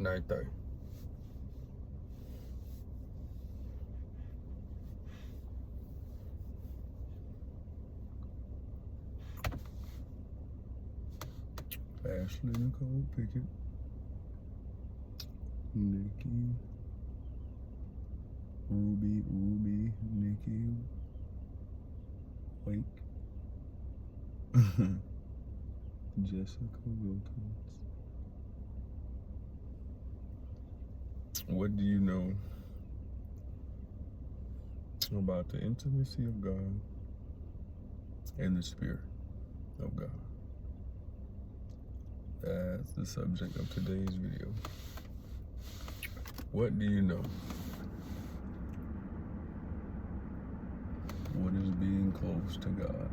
9:30. Ashlee Nicole Pickett, Nikki, Ruby, Nikki, Wake, Jessica Wilkins. What do you know about the intimacy of God and the Spirit of God? That's the subject of today's video. What do you know? What is being close to God?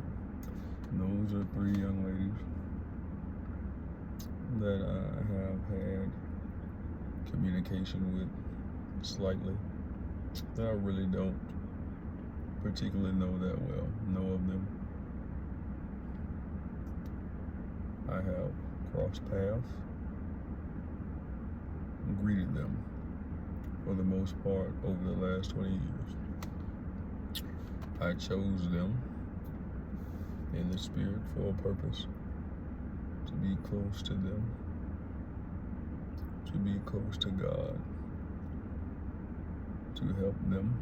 Those are 3 young ladies that I have had communication with slightly, that I really don't particularly know that well, know of them. I have crossed paths, greeted them for the most part over the last 20 years. I chose them in the Spirit for a purpose, to be close to them, to be close to God, to help them,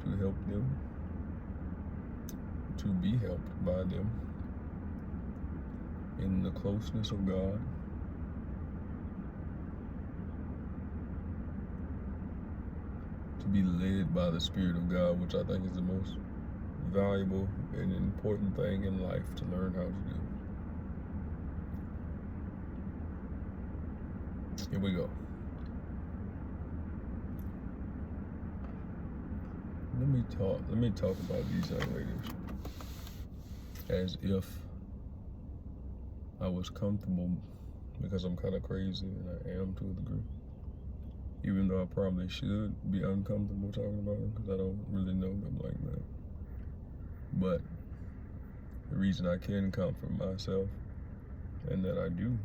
to help them, to be helped by them in the closeness of God, to be led by the Spirit of God, which I think is the most valuable and important thing in life to learn how to do. Here we go. Let me talk about these young ladies as if I was comfortable, because I'm kind of crazy, and I am to a degree. Even though I probably should be uncomfortable talking about them, because I don't really know them like that. But the reason I can comfort myself, and that I do,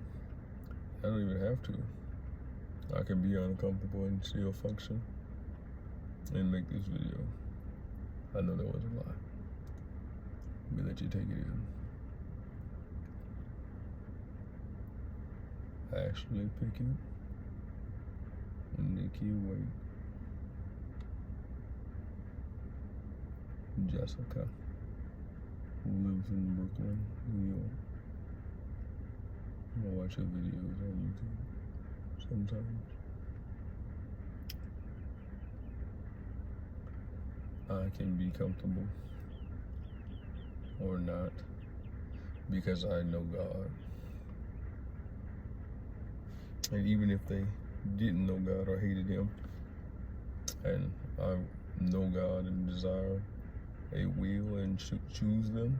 I don't even have to. I can be uncomfortable and still function and make this video. I know that was a lie. Let me let you take it in. Ashlee Pickett, Nikki Wake, Jessica, who lives in Brooklyn, New York. I watch her videos on YouTube sometimes. I can be comfortable or not because I know God. And even if they didn't know God or hated Him, and I know God and desire a will and choose them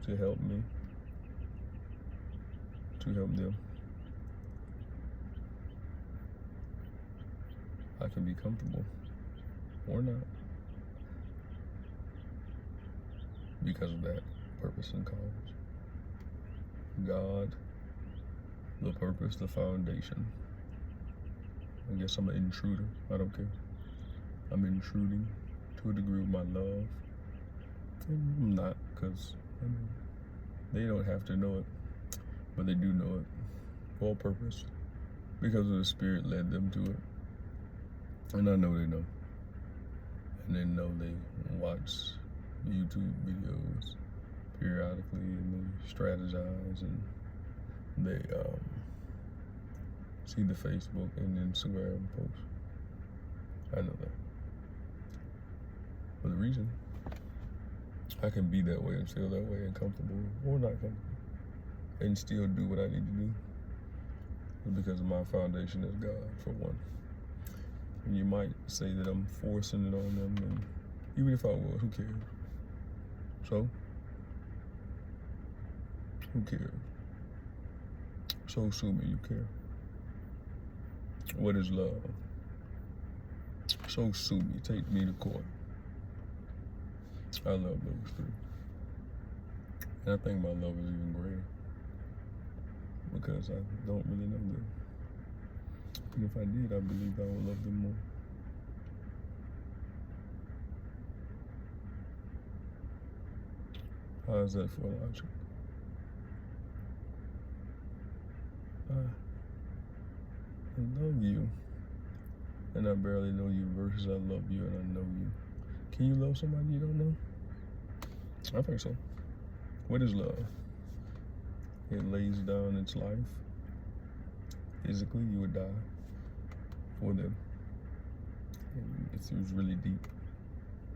to help me, to help them, I can be comfortable or not because of that purpose and cause. God, the purpose, the foundation. I guess I'm an intruder. I don't care. I'm intruding to a degree with my love. And I'm not, because they don't have to know it, but they do know it for a purpose, because of the Spirit led them to it. And I know they know. And they know they watch YouTube videos periodically, and they strategize, and they see the Facebook and Instagram posts. I know that. But the reason I can be that way and feel that way and comfortable or not comfortable and still do what I need to do is because of my foundation is God, for one. And you might say that I'm forcing it on them, and even if I was, who cares? So, who cares? So assuming you care. What is love? So sue me, take me to court. I love those 3. And I think my love is even greater. because I don't really know them. And if I did, I believe I would love them more. How is that for logic? I love you, and I barely know you versus I love you and I know you. Can you love somebody you don't know? I think so. What is love? It lays down its life. Physically, you would die for them. And it was really deep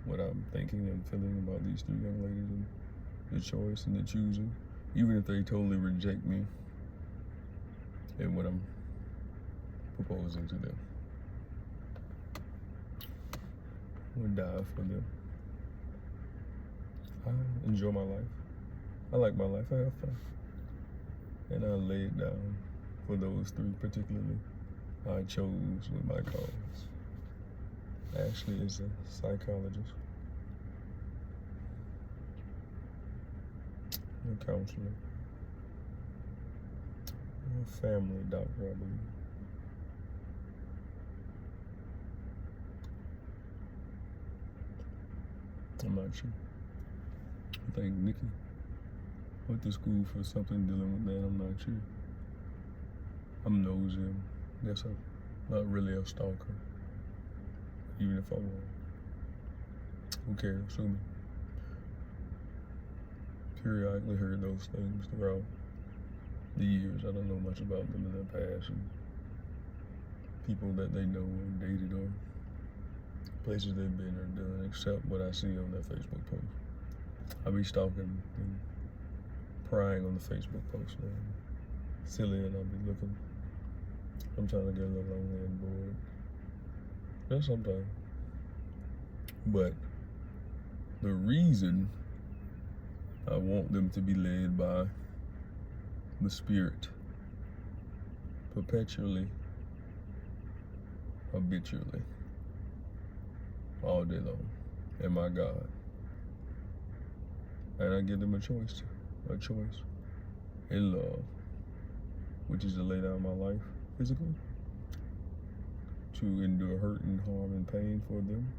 what I'm thinking and feeling about these three young ladies and the choice and the choosing, even if they totally reject me and what I'm proposing to them. I would die for them. I enjoy my life. I like my life. I have fun. And I lay it down for those three particularly. I chose with my cause. Ashlee is a psychologist, a counselor, a family doctor, I believe. I'm not sure. I think Nikki went to school for something dealing with that. I'm not sure. I'm nosy. I guess I'm not really a stalker, even if I were. Who cares? Sue me. Periodically heard those things throughout the years. I don't know much about them in their past and people that they know or dated or places they've been or done, except what I see on their Facebook post. I be stalking and prying on the Facebook post, man. Silly, and I'll be looking. I'm trying to get a little lonely and bored. Just sometimes. But the reason I want them to be led by the Spirit perpetually, habitually, all day long, and my God. And I give them a choice in love, which is to lay down my life physically, to endure hurt and harm and pain for them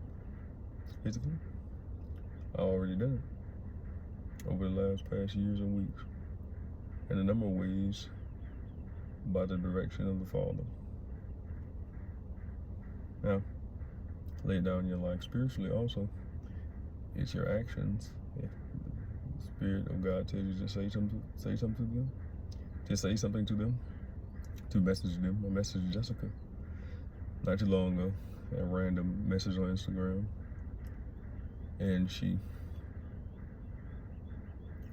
physically. I already done it over the past years and weeks, in a number of ways, by the direction of the Father. Now, lay down your life spiritually also. It's your actions. If the Spirit of God tells you to say something to them, to say something to them, to message them. I messaged Jessica not too long ago, a random message on Instagram, and she,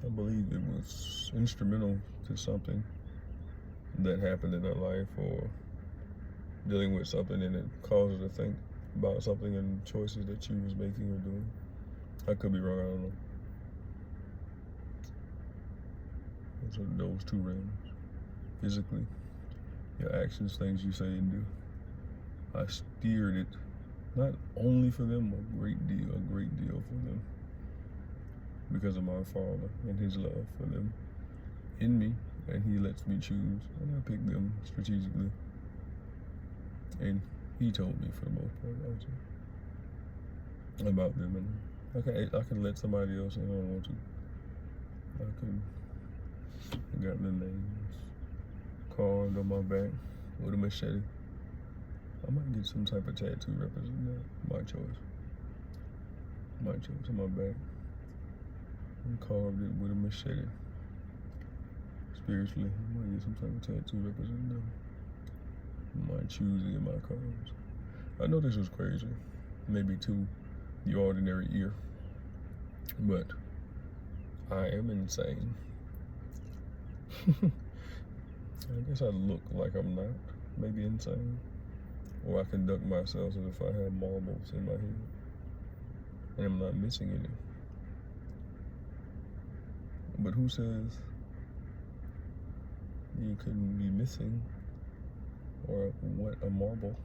I believe it was instrumental to something that happened in her life or dealing with something, and it caused her to think about something and choices that she was making or doing. I could be wrong, I don't know. So those two realms. Physically, your actions, things you say and do. I steered it, not only for them, a great deal for them, because of my Father and His love for them in me, and He lets me choose, and I pick them strategically. And He told me, for the most part, also about them, and I can let somebody else in. I don't want to. I got the names carved on my back with a machete. I might get some type of tattoo representing that. My choice. On my back. And carved it with a machete. Spiritually, I might get some type of tattoo representing them. My choosing and my cause. I know this was crazy, maybe to the ordinary ear, but I am insane. I guess I look like I'm not, maybe insane, or I conduct myself as if I have marbles in my head, and I'm not missing any. But who says you couldn't be missing, or what a marble,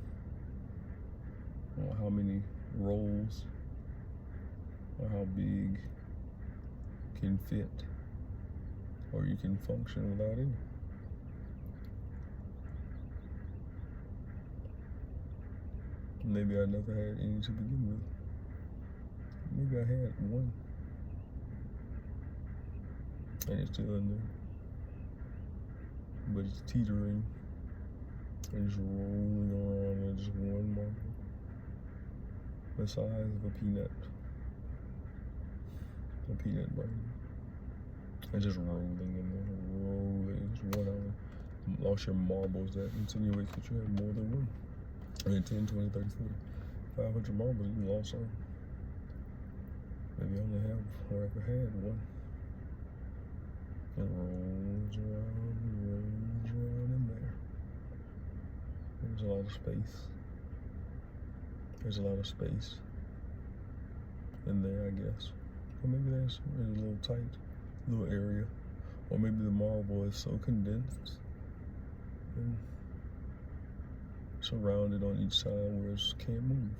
or how many rolls, or how big can fit, or you can function without any. Maybe I never had any to begin with. Maybe I had one. And it's still in there. But it's teetering. And just rolling around in just one marble. The size of a peanut. A peanut brain. And just rolling in there. Rolling. Just 1 hour. Lost your marbles. That insinuates that you have more than one. I mean, 10, 20, 30, 40, 500 marbles, you lost some. Maybe I only have, or I had one. It rolls around in there. There's a lot of space. There's a lot of space in there, I guess. Or maybe there's a little tight, little area. Or maybe the marble is so condensed and surrounded on each side where it can't move.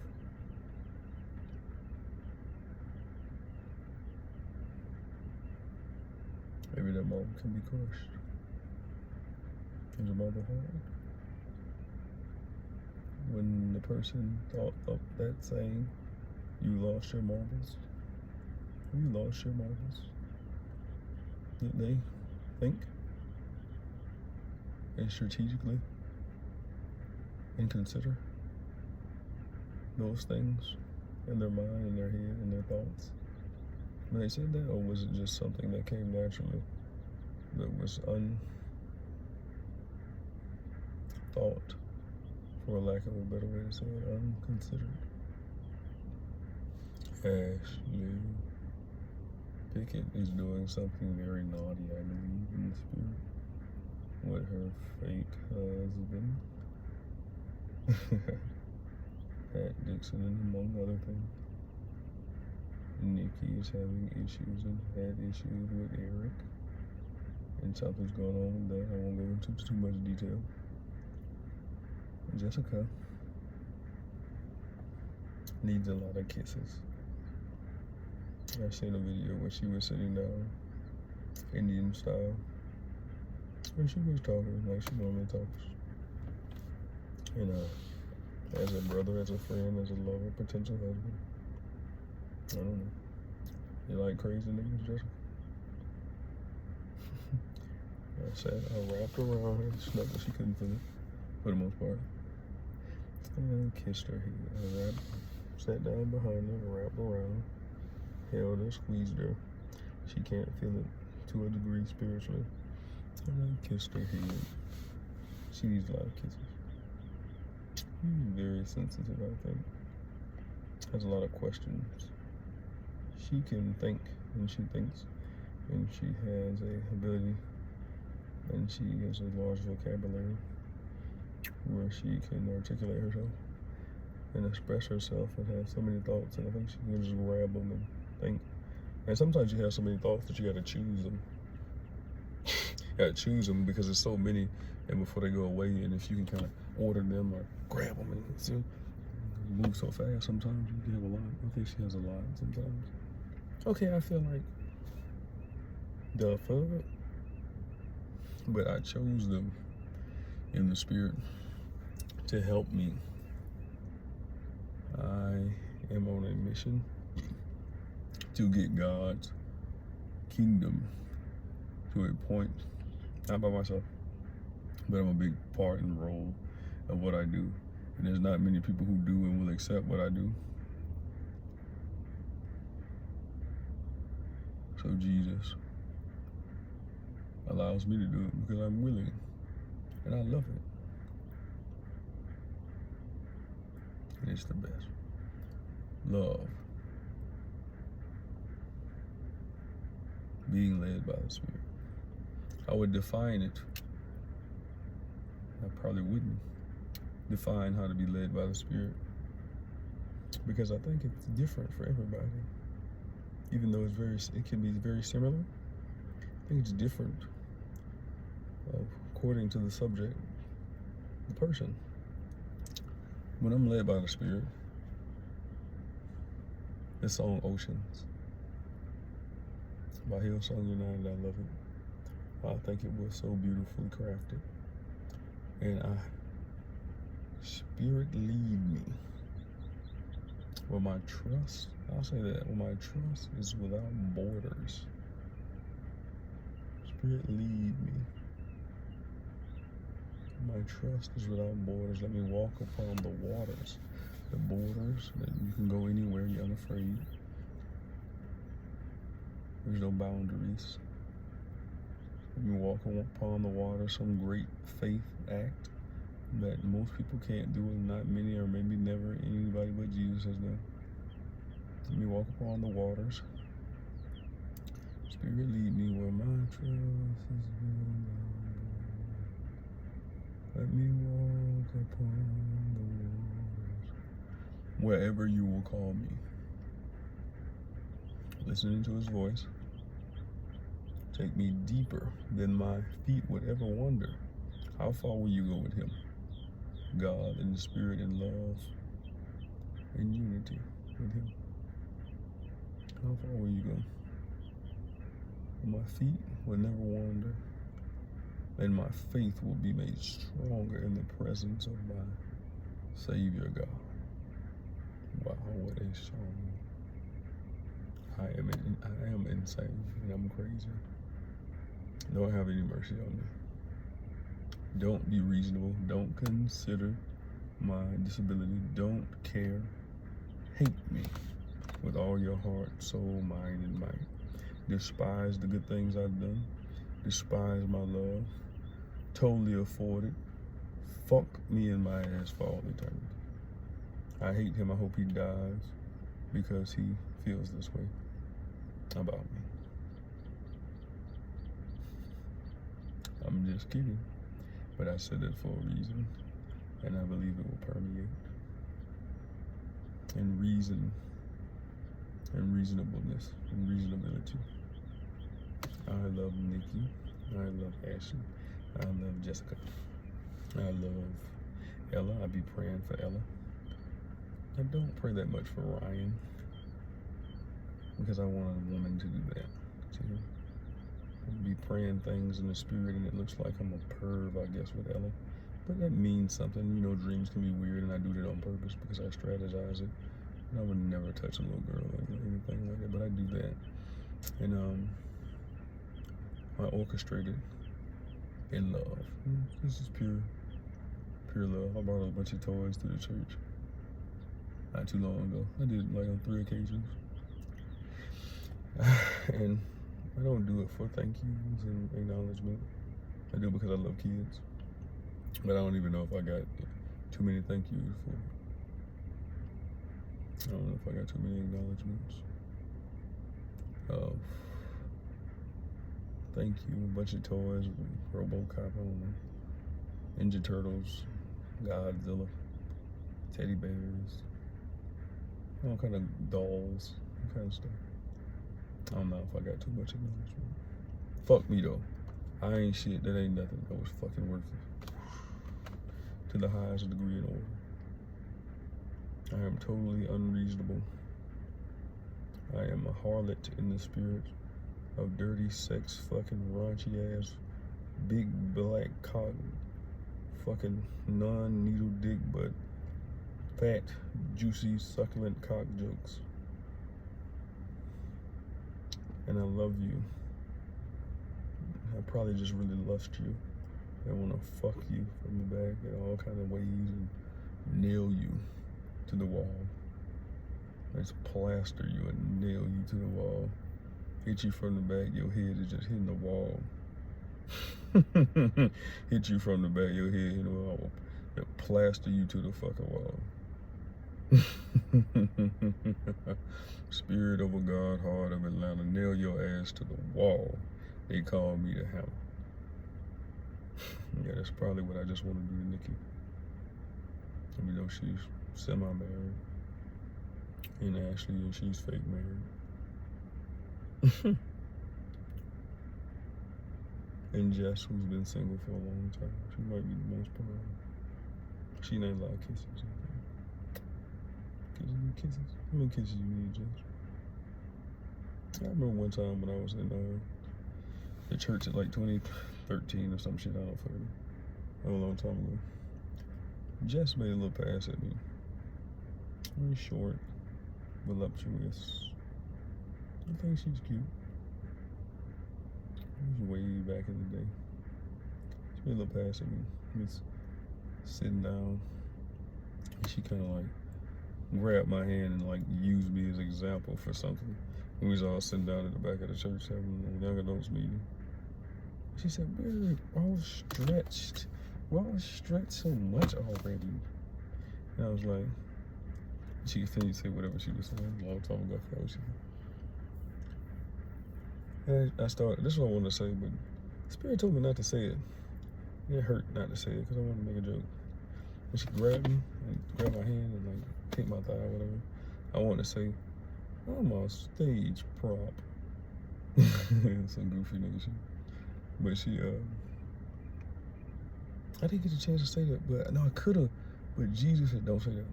Maybe that marble can be crushed. Is a marble hard? When the person thought of that saying, you lost your marbles? Have you lost your marbles? Did they think and strategically and consider those things in their mind, in their head, in their thoughts when they said that? Or was it just something that came naturally, that was unthought, for lack of a better way to say it, unconsidered? Ashlee Pickett is doing something very naughty, I believe, in the spirit, with her fake husband. Pat Dixon, and among other things. Nikki is having issues and had issues with Eric, and something's going on with that. I won't go into too much detail. Jessica needs a lot of kisses. I seen a video where she was sitting down, Indian style, and she was talking like she normally talks. And as a brother, as a friend, as a lover, potential husband, I don't know. You like crazy niggas, Jessica? I wrapped around her, snuggled, she couldn't feel it, for the most part. And I kissed her head. Sat down behind her, wrapped around, held her, squeezed her. She can't feel it to a degree spiritually. And I kissed her head. She needs a lot of kisses. Very sensitive, I think. Has a lot of questions. She can think, and she thinks, and she has a ability, and she has a large vocabulary where she can articulate herself and express herself and have so many thoughts, and I think she can just grab them and think. And sometimes you have so many thoughts that you gotta choose them. You gotta choose them because there's so many, and before they go away, and if you can kind of order them or grab them and see, move so fast, sometimes you can have a lot. I think she has a lot sometimes. Okay, I feel like the fuck, but I chose them in the spirit to help me. I am on a mission to get God's kingdom to a point, not by myself, but I'm a big part and role of what I do. And there's not many people who do and will accept what I do. So Jesus allows me to do it because I'm willing, and I love it. And it's the best. Love. Being led by the Spirit. I would define it. I probably wouldn't define how to be led by the Spirit, because I think it's different for everybody. Even though it can be very similar, I think it's different according to the subject, the person. When I'm led by the Spirit, the song Oceans by Hillsong United, I love it. I think it was so beautifully crafted. And Spirit lead me Well, my trust, I'll say that. Well, my trust is without borders. Spirit, lead me. My trust is without borders. Let me walk upon the waters. The borders, that you can go anywhere, you're unafraid. There's no boundaries. Let me walk upon the water, some great faith act that most people can't do, and not many, or maybe never anybody but Jesus has done. Let me walk upon the waters. Spirit, lead me where my trust is without borders. Let me walk upon the waters, wherever you will call me. Listening to his voice. Take me deeper than my feet would ever wander. How far will you go with him? God in the spirit and love and unity with him. How far will you go? My feet will never wander, and my faith will be made stronger in the presence of my Savior God. Wow, what a song. I am insane, and I'm crazy. Don't have any mercy on me. Don't be reasonable. Don't consider my disability. Don't care. Hate me with all your heart, soul, mind, and might. Despise the good things I've done. Despise my love. Totally afford it. Fuck me in my ass for all eternity. I hate him. I hope he dies because he feels this way about me. I'm just kidding, but I said it for a reason, and I believe it will permeate. And reason, and reasonableness, and reasonability. I love Nikki. I love Ashlee. I love Jessica. I love Ella. I be praying for Ella. I don't pray that much for Ryan, because I want a woman to do that. See? Be praying things in the spirit, and it looks like I'm a perv, I guess, with Ella. But that means something. You know, dreams can be weird, and I do that on purpose because I strategize it. And I would never touch a little girl or anything like that, but I do that. And I orchestrate it in love. This is pure love. I brought a bunch of toys to the church not too long ago. I did like on 3 occasions. And I don't do it for thank yous and acknowledgement. I do it because I love kids. But I don't even know if I got too many thank yous for it. I don't know if I got too many acknowledgements. Thank you. A bunch of toys, RoboCop, I don't know. Ninja Turtles, Godzilla, teddy bears, all kind of dolls, all kind of stuff. I don't know if I got too much acknowledgement. Fuck me though. I ain't shit. That ain't nothing. That was fucking worth it. To the highest degree in order. I am totally unreasonable. I am a harlot in the spirit of dirty sex, fucking raunchy ass, big black cock, fucking non-needle dick, but fat, juicy, succulent cock jokes. And I love you. I probably just really lust you. I want to fuck you from the back in all kind of ways and nail you to the wall. Let's plaster you and nail you to the wall. Hit you from the back, your head is just hitting the wall. Hit you from the back, your head hitting the wall. They'll plaster you to the fucking wall. Spirit of a God, heart of Atlanta, nail your ass to the wall. They call me the hammer. Yeah, that's probably what I just want to do to Nikki. Even though she's semi-married. And Ashlee, and she's fake married. And Jess, who's been single for a long time. She might be the most proud. She ain't a lot of kisses. Kisses. How many kisses you need, Jess? I remember one time when I was in the church at like 2013 or some shit, I don't know, a long time ago. Jess made a little pass at me. Very short. voluptuous. I think she's cute. It was way back in the day. She's been a little past me. Just sitting down. And she kind of like grabbed my hand and like used me as an example for something. We was all sitting down at the back of the church having a young adults meeting. She said, "We're all stretched. We're all stretched so much already." And I was like, she continued to say whatever she was saying a long time ago. And I started, this is what I wanted to say, but Spirit told me not to say it. It hurt not to say it because I wanted to make a joke. And she grabbed me and grabbed my hand and like hit my thigh or whatever. I wanted to say, "I'm a stage prop." Some goofy nigga shit. But she, I didn't get a chance to say that, but no, I could have. But Jesus said, "Don't say that."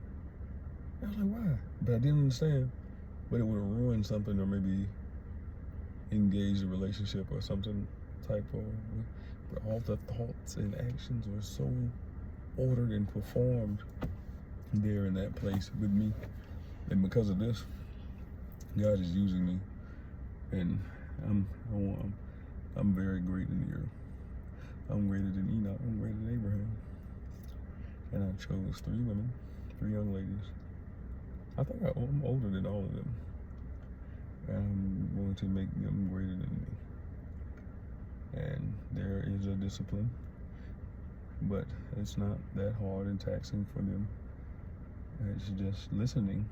I was like, "Why?" But I didn't understand. But it would have ruined something, or maybe engaged a relationship or something type of. But all the thoughts and actions were so ordered and performed there in that place with me, and because of this, God is using me, and I'm very great in the earth. I'm greater than Enoch. I'm greater than Abraham. And I chose 3 women, 3 young ladies. I think I'm older than all of them. And I'm going to make them greater than me. And there is a discipline, but it's not that hard and taxing for them. It's just listening.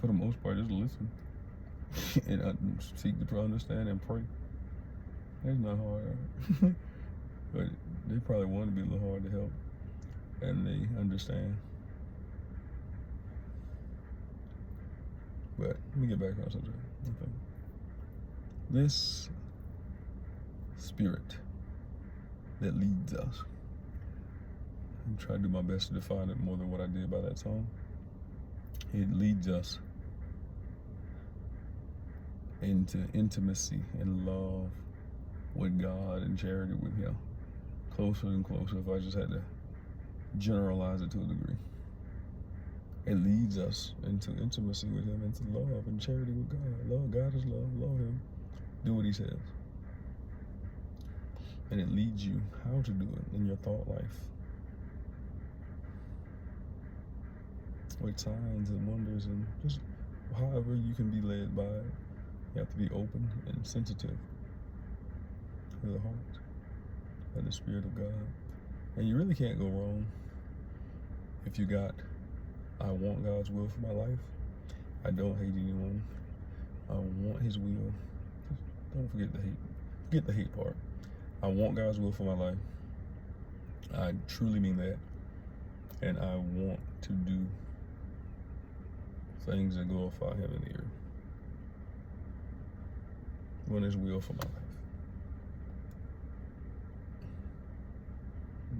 For the most part, just listen. And seek to understand and pray. It's not hard. But they probably want to be a little hard to help. And they understand. But let me get back on subject. Okay. This spirit that leads us. I'm trying to do my best to define it more than what I did by that song. It leads us into intimacy and love with God and charity with Him. Closer and closer, if I just had to generalize it to a degree. It leads us into intimacy with Him, into love and charity with God. Love, God is love. Love Him. Do what He says. And it leads you how to do it in your thought life. With signs and wonders and just however you can be led by it. You have to be open and sensitive to the heart and the Spirit of God. And you really can't go wrong if you got, I want God's will for my life. I don't hate anyone. I want His will. Just don't forget the hate. Forget the hate part. I want God's will for my life. I truly mean that. And I want to do things that glorify Him in the earth. Want His will for my life.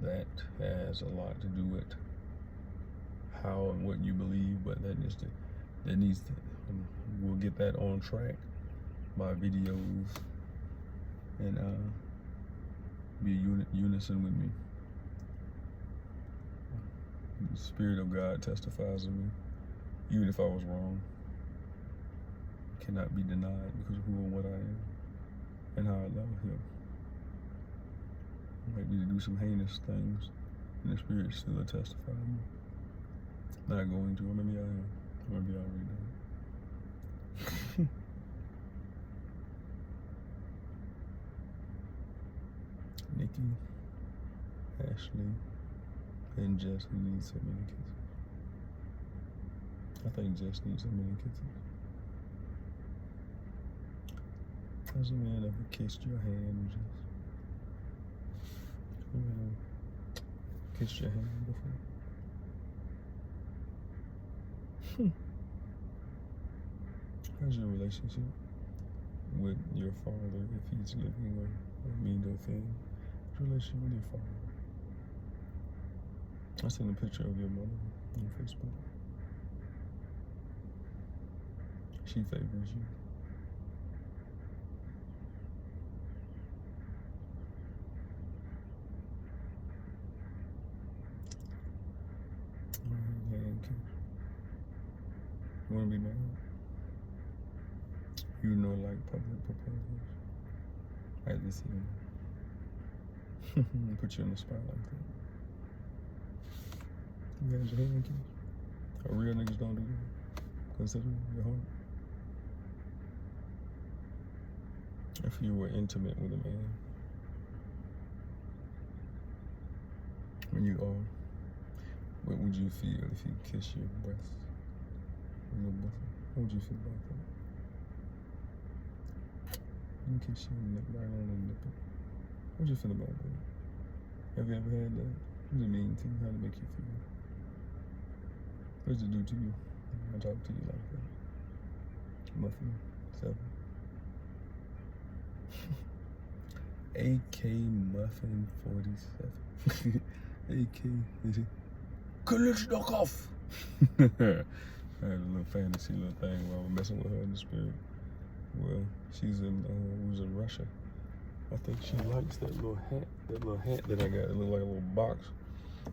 That has a lot to do with how and what you believe, but that needs to, we'll get that on track by videos and be unison with me. The Spirit of God testifies in me, even if I was wrong. Cannot be denied because of who and what I am and how I love Him. I might be to do some heinous things, and the Spirit still testify to me. Not going to, or maybe I am. Maybe I already know. Nikki, Ashlee, and Jess need so many kisses. I think Jess needs so many kisses. Has a man ever kissed your hand, Jess? Kissed your hand before? How's your relationship with your father, if he's living or mean to offend? What's your relationship with your father? I seen a picture of your mother on Facebook. She favors you. public proposals. I had to see them. Put you in the spot like that. You got your hand kiss. Real niggas don't do that. Consider your heart. If you were intimate with a man, when you are, what would you feel if he kissed your breast? Your bosom? What would you feel about that? You kiss your nip right on the nipple. What would you feel about that? Have you ever had that? What does it mean to you? How did it make you feel? What does it do to you? I talk to you like that. Muffin 7. AK Muffin 47. AK Kalishnikov. I had a little fantasy little thing while we're messing with her in the spirit. Well, she's was in Russia. I think she likes that little hat that I got. It looked like a little box.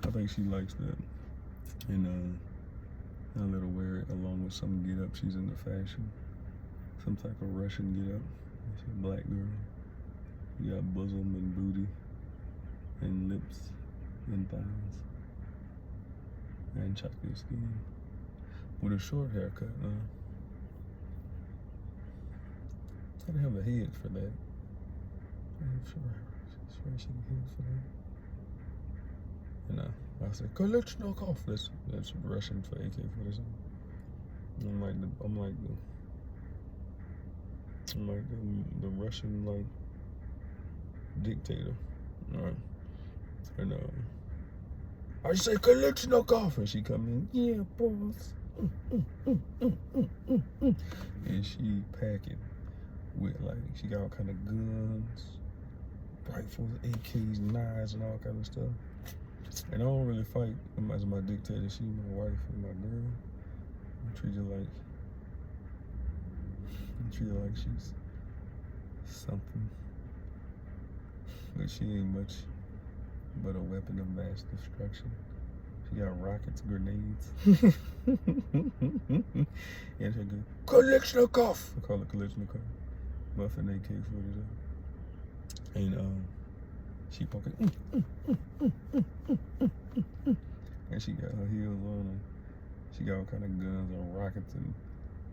I think she likes that. And I let her wear it along with some get up. She's into fashion. Some type of Russian get up. She's a black girl. You got bosom and booty and lips and thighs and chocolate skin with a short haircut. I have a head for that. I have short head for that. And I said, Kalishnikov. That's Russian for AK-47. I'm like the Russian like dictator. Alright. And I say Kalishnikov, and she come in, yeah, boss. And she packing with like she got all kind of guns, rifles, AKs, knives, and all kind of stuff. And I don't really fight as my dictator. She's my wife and my girl. I treat her like she's something. But she ain't much but a weapon of mass destruction. She got rockets, grenades. And she go, Kalishnikov! I call it Kalishnikov. Muffin AK-47. And she poking. And she got her heels on and she got all kind of guns and rockets and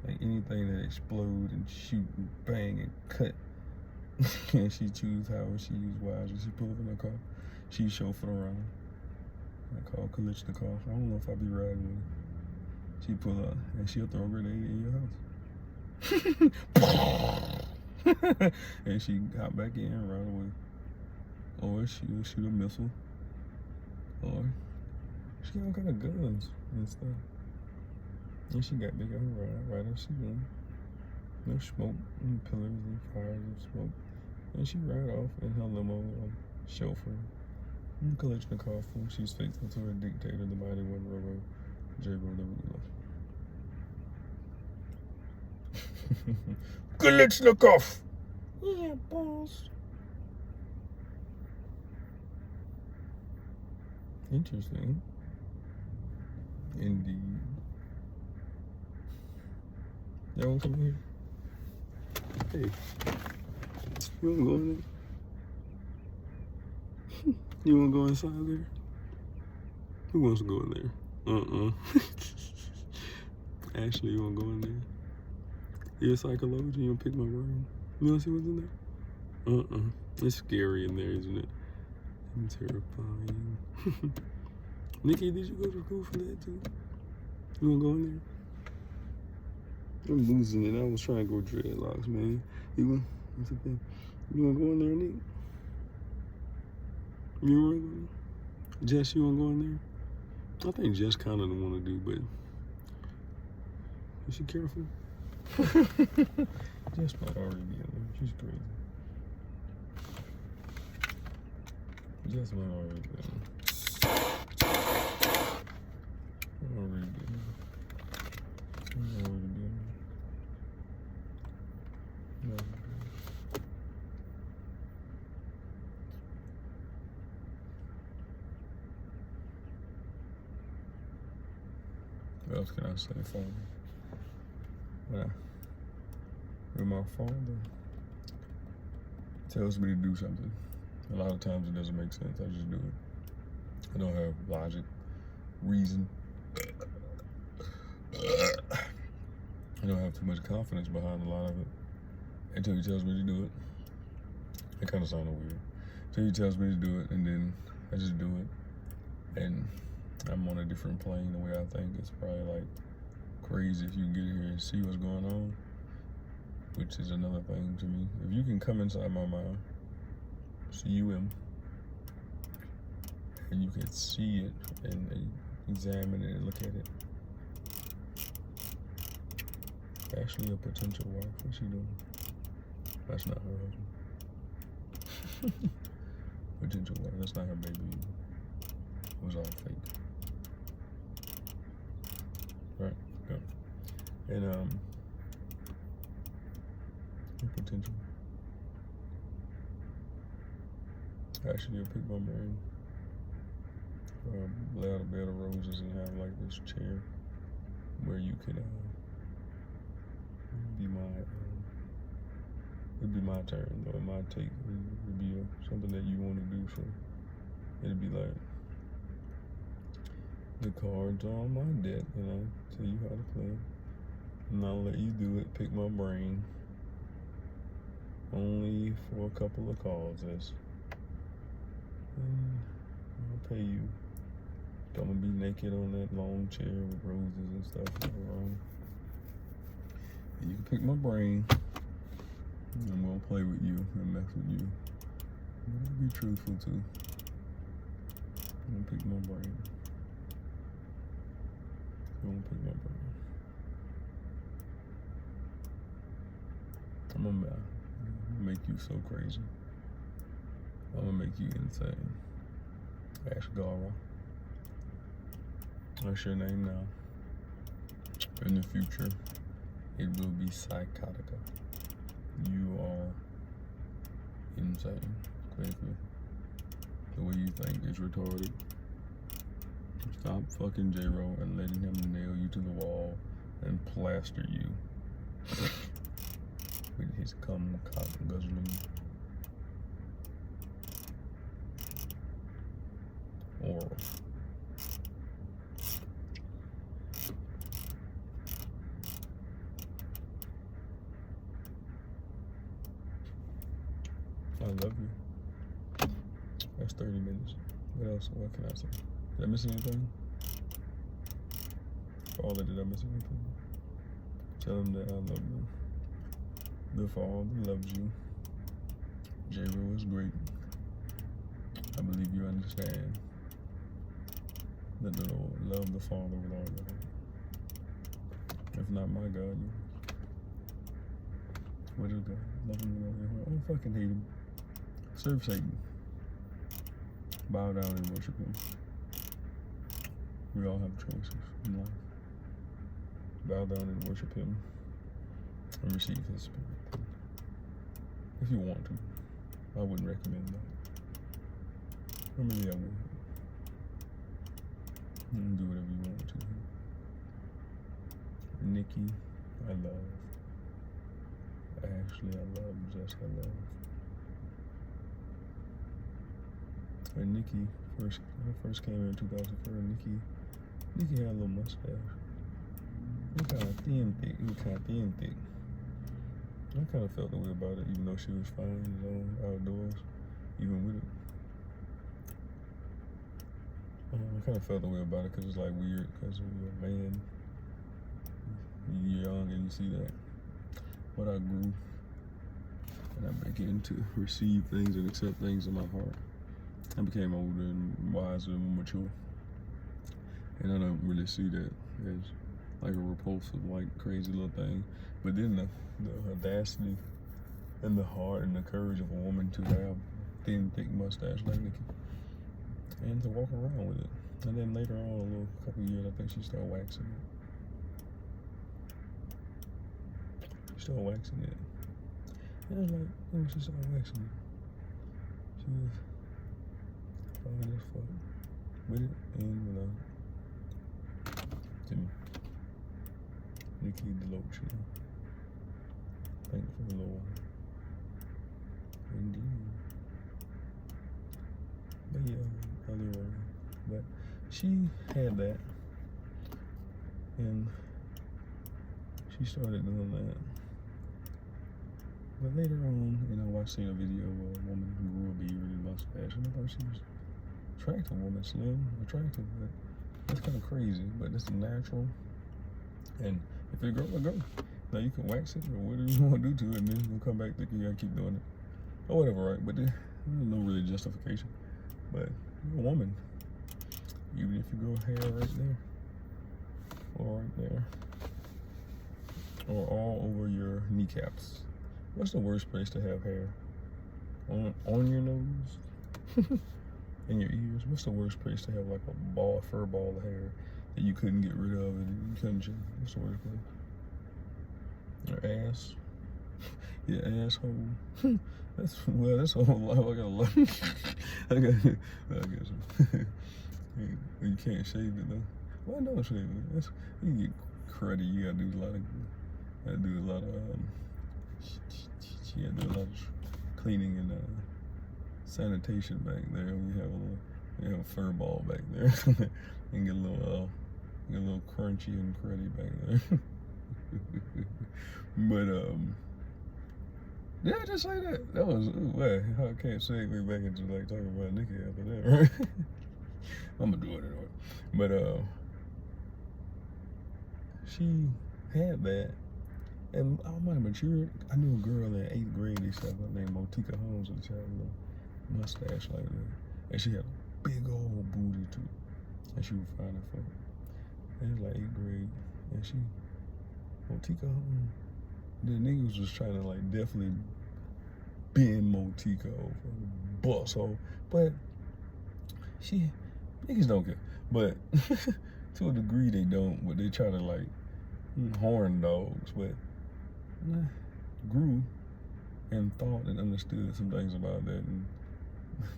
like anything that explode and shoot and bang and cut. And she choose however she use wisely. She pull up in her car. She chauffeur around. I call Kalishnikov. I don't know if I be riding with her. She pull up and she'll throw a grenade in your house. And she hop back in and run away. Or she'll shoot a missile. Or she got all kind of guns and stuff. And she got big on right as she went. No smoke and pillars and fires and smoke. And she ride off in her limo chauffeur. And Kalishnikov, she's faithful to her dictator, the mighty one, Robo, J-Bo the ruler. Kalishnikov! Yeah, boss. Interesting. Indeed. Y'all wanna come in here? Hey. You wanna go in there? You wanna go inside there? Who wants to go in there? Ashlee, you wanna go in there? You're a psychologist, you wanna pick my brain? You wanna see what's in there? It's scary in there, isn't it? And terrifying. Nikki, did you go to school for that too? You wanna go in there? I'm losing it. I was trying to go dreadlocks, man. What's the thing? You wanna go in there, Nick? You wanna go in there? Jess, you wanna go in there? I think Jess kinda don't wanna do, but is she careful? Jess might already be in there. She's crazy. Jess might already be in there. Already be in there. Already be in there. What else can I say for me? when my father tells me to do something, a lot of times it doesn't make sense. I just do it. I don't have logic, reason. I don't have too much confidence behind a lot of it until he tells me to do it. It kind of sounded weird. Until he tells me to do it, and then I just do it. And I'm on a different plane the way I think. It's probably like crazy if you can get here and see what's going on, which is another thing to me. If you can come inside my mind, C-U-M, and you can see it and examine it and look at it. Ashlee, a potential wife. What's she doing? That's not her husband. Potential wife. That's not her baby either. It was all fake. Right? Yeah. And potential. Actually, you'll pick my brain. Lay out a bed of roses and have like this chair where you can be it'd be my turn, or my take. It'd be something that you want to do. So it'd be like the cards are on my deck, and I'll tell you how to play. And I'll let you do it. Pick my brain. Only for a couple of calls, I'll pay you. I'm gonna be naked on that long chair with roses and stuff around. And you can pick my brain, and we'll play with you and mess with you. But I'll be truthful too. I'm gonna pick my brain. I'm gonna pick my brain. I'm gonna make you so crazy. I'm gonna make you insane. Ashlee. That's your name now. In the future, it will be Psychotica. You are insane. Clearly. The way you think is retarded. Stop fucking J-Ro and letting him nail you to the wall and plaster you with his cum cock guzzling oral. I love you. That's 30 minutes. What else? What can I say? Did I miss anything? Father, did I miss anything? Tell him that I love you. The Father loves you. J-Ro is great. I believe you understand that the Lord love the Father with all your heart. If not my God, you. What is God? Love him with all your heart. I don't fucking hate him. Serve Satan. Bow down and worship him. We all have choices in life. Bow down and worship him and receive his spirit. If you want to. I wouldn't recommend that. Or maybe I would. You can do whatever you want to. Nikki, I love. Ashlee, I love. Jess, I love. When Nikki first came in 2004, Nikki had a little mustache. It was kind of thin, thick. I kind of felt the way about it, even though she was fine, outdoors, even with it. I kind of felt the way about it because it's like weird, because you're a man, you're young and you see that. But I grew, and I began to receive things and accept things in my heart. I became older and wiser and more mature. And I don't really see that as like a repulsive, like crazy little thing. But then the audacity and the heart and the courage of a woman to have thin, thick mustache like Nikki. And to walk around with it. And then later on, a couple of years, I think she started waxing it. She started waxing it. And I was like, oh, she started waxing it. She was fine as fuck with it and without it. To me. Nikki Deloach, thankful. Lord. Indeed. But yeah, other one. But she had that, and she started doing that. But later on, I seen a video of a woman who grew a beard and mustache, and I thought she was attractive woman, slim, attractive, but that's kind of crazy. But it's natural, and if it grow, it grow. Now you can wax it or whatever you want to do to it, and then you'll come back thinking you gotta keep doing it or whatever, right? But there's no really justification. But you're a woman, even if you grow hair right there, or right there, or all over your kneecaps. What's the worst place to have hair? On your nose? In your ears? What's the worst place to have like a fur ball of hair that you couldn't get rid of and you couldn't change? What's the worst place? Your ass? Your asshole? That's a whole lot. I got a lot. I guess. You can't shave it though. Why don't shave it? You get cruddy. You gotta do a lot of you gotta do a lot of cleaning and sanitation back there. You have a fur ball back there, and get a little crunchy and cruddy back there. But yeah, just say that. That was I can't segue back into like talking about Nikki after that, right? I'm gonna do it anyway. But she had that. And I might have matured. I knew a girl in 8th grade, they said her name Motika Holmes, and she had a little mustache like that. And she had a big old booty too. And she was fine as fuck. And it was like 8th grade. And Motika Holmes, the niggas was trying to like definitely bend Motika over, bust her. But niggas don't care. But to a degree they don't, but they try to like horn dogs, but grew and thought and understood some things about that and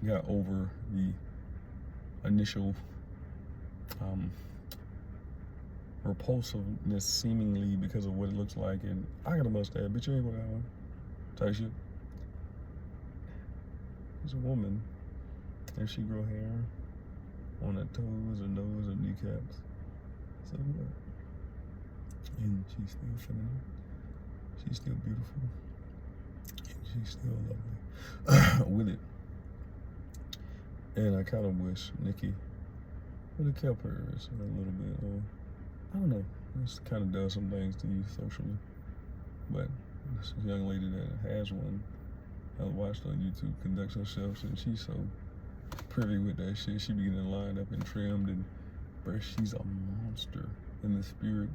got over the initial repulsiveness seemingly because of what it looks like. And I got a mustache, bitch, you ain't gonna have one type shit. She's a woman and she grow hair on her toes, her nose, her kneecaps. So what? And she's still feminine. She's still beautiful. And she's still lovely with it. And I kind of wish Nikki would have kept hers a little bit. Or, I don't know. This kind of does some things to you socially. But this young lady that has one, I watched on YouTube, conducts herself, and she's so privy with that shit. She be getting lined up and trimmed, and bro, she's a monster in the spirit,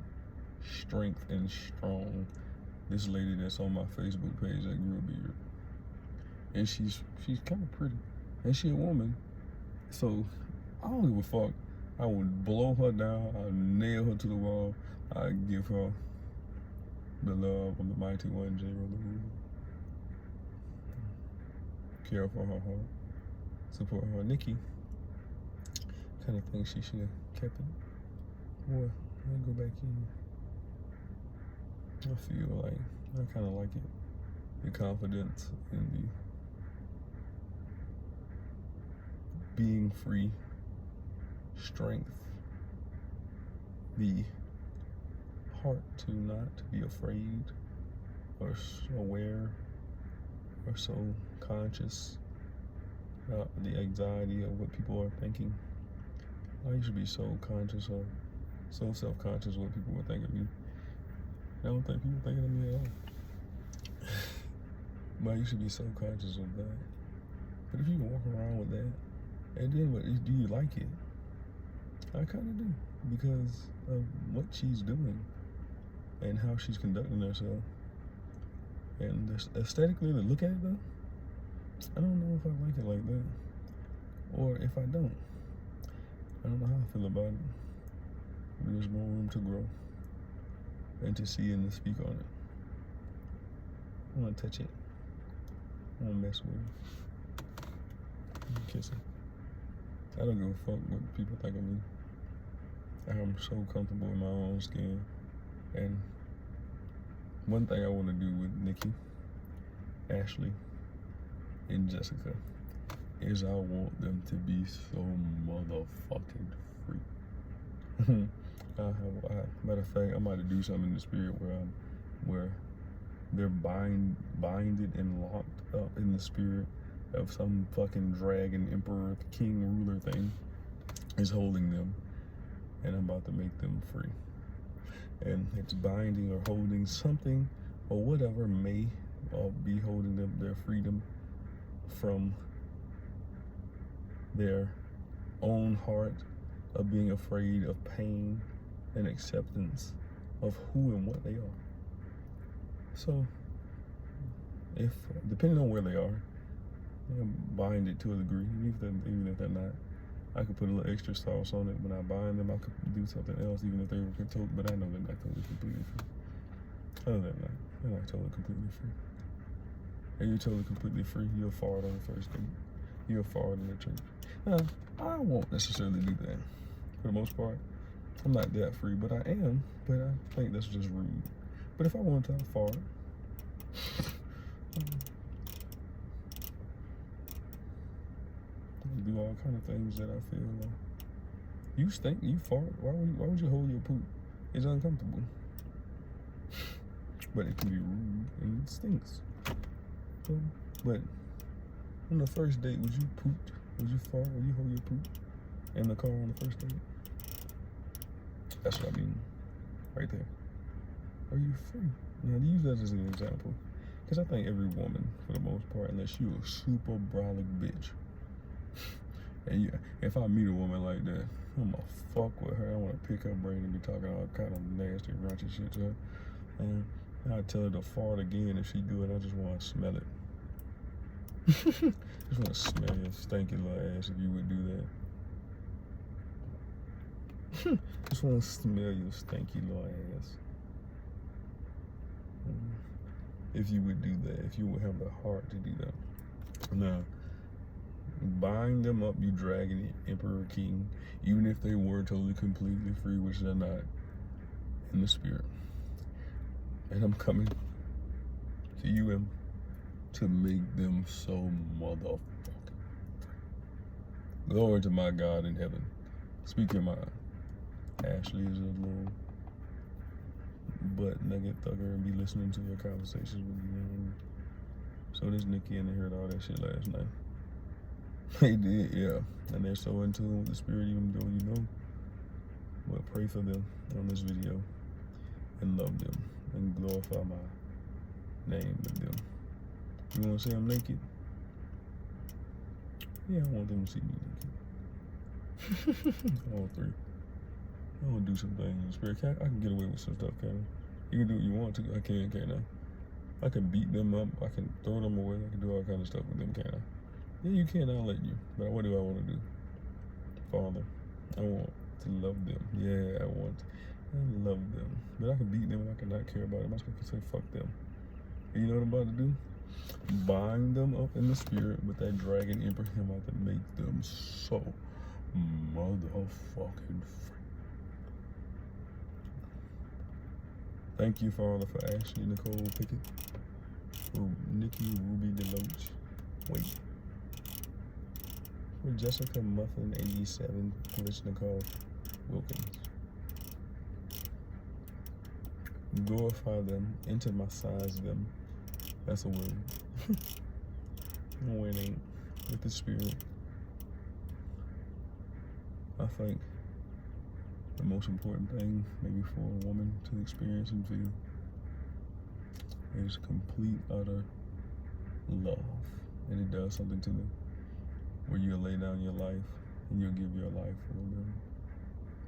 strength, and strong. This lady that's on my Facebook page that grew a beard, and she's kind of pretty, and she a woman, so I don't give a fuck. I would blow her down, I'd nail her to the wall, I'd give her the love of the mighty one, J. Care for her heart, support her. Nikki kind of think she should have kept it. Boy, let me go back in. I feel like I kind of like it. The confidence and the being free, strength, the heart to not be afraid or aware or so conscious about the anxiety of what people are thinking. I used to be so conscious of, so self-conscious of what people would think of me. I don't think people thinking of me at all. But I used to be so conscious of that. But if you can walk around with that, and then do you like it? I kind of do, because of what she's doing and how she's conducting herself. And aesthetically, to look at it though, I don't know if I like it like that. Or if I don't know how I feel about it. There's more room to grow and to see and to speak on it. I want to touch it. I want to mess with it. I want to kiss it. I don't give a fuck what people think of me. I'm so comfortable in my own skin. And one thing I want to do with Nikki Ashlee and Jessica is I want them to be so motherfucking free. Matter of fact, I'm about to do something in the spirit where they're binded and locked up in the spirit of some fucking dragon, emperor, king, ruler thing is holding them, and I'm about to make them free. And it's binding or holding something or whatever may be holding them, their freedom from their own heart of being afraid of pain and acceptance of who and what they are. So, if depending on where they are, bind it to a degree, even if they're not. I could put a little extra sauce on it. When I bind them, I could do something else, even if they were totally, but I know they're not totally completely free. Other than that, they're not totally completely free. And you're totally completely free, you'll fart on the first date. You'll fart in the church. I won't necessarily do that. For the most part, I'm not that free, but I am. But I think that's just rude. But if I wanted to, I'd fart. Do all kind of things that I feel you stink, you fart. Why would you hold your poop? It's uncomfortable. But it can be rude and it stinks. So, but on the first date, would you poop? Would you fart? Would you hold your poop in the car on the first date? That's what I mean, right there. Are you free? Now, use that as an example, because I think every woman, for the most part, unless you a super brolic bitch, and yeah, if I meet a woman like that, I'm gonna fuck with her. I want to pick her brain and be talking all kind of nasty, raunchy shit to her. And I tell her to fart again if she do it. I just want to smell it. Just want to smell your stinky little ass if you would do that. Just want to smell your stinky little ass. If you would do that, if you would have the heart to do that. Now, bind them up, you dragon, emperor, king, even if they were totally, completely free, which they're not, in the spirit. And I'm coming to you to make them so motherfucking free. Glory to my God in heaven. Speak your mind. Ashlee is a little butt nugget thugger and be listening to your conversations with you. So does Nikki, and they heard all that shit last night. They did, yeah. And they're so in tune with the spirit, even though you know. But pray for them on this video and love them and glorify my name with them. You want to see them naked? Yeah, I want them to see me naked. All three. I want to do some things in the spirit. I can get away with some stuff, can't I? You can do what you want to. I can't I? I can beat them up. I can throw them away. I can do all kind of stuff with them, can't I? Yeah, you can. I'll let you. But what do I want to do? Father, I want to love them. Yeah, I love them. But I can beat them and I cannot care about them. I'm just going to say fuck them. And you know what I'm about to do? Bind them up in the spirit with that dragon emperor. I'm about to make them so motherfucking free. Thank you, Father, for Ashlee Nicole Pickett, for Nikki Ruby DeLoach. Wait. For Jessica Muffin 87, Nicole Wilkins. Glorify them, intimatize them. That's a word. No, it ain't. With the spirit. I think the most important thing, maybe for a woman to experience and feel, is complete, utter love. And it does something to them, where you'll lay down your life and you'll give your life for them.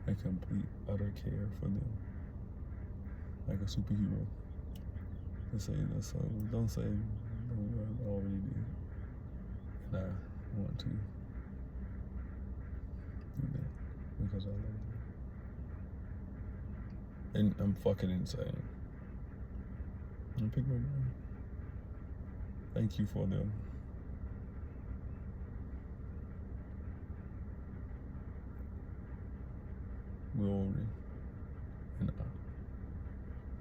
A complete, utter care for them. Like a superhero. They say that, so don't say, I already did. And I want to do that because I love them. And I'm fucking insane. And pick my brain. Thank you for them. Glory and honor.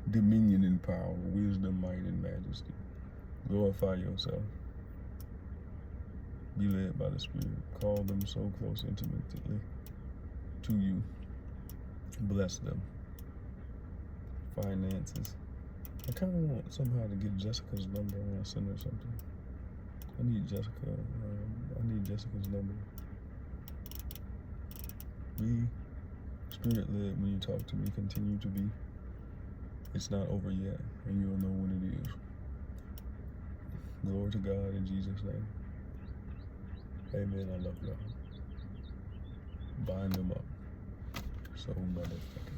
Dominion and power, wisdom, might, and majesty. Glorify yourself. Be led by the Spirit. Call them so close intimately to you. Bless them. Finances. I kind of want somehow to get Jessica's number when I send her something. I need Jessica's number. Be Spirit-led when you talk to me. Continue to be. It's not over yet, and you'll know when it is. Glory to God in Jesus' name. Amen. I love y'all. Bind them up. So motherfucking.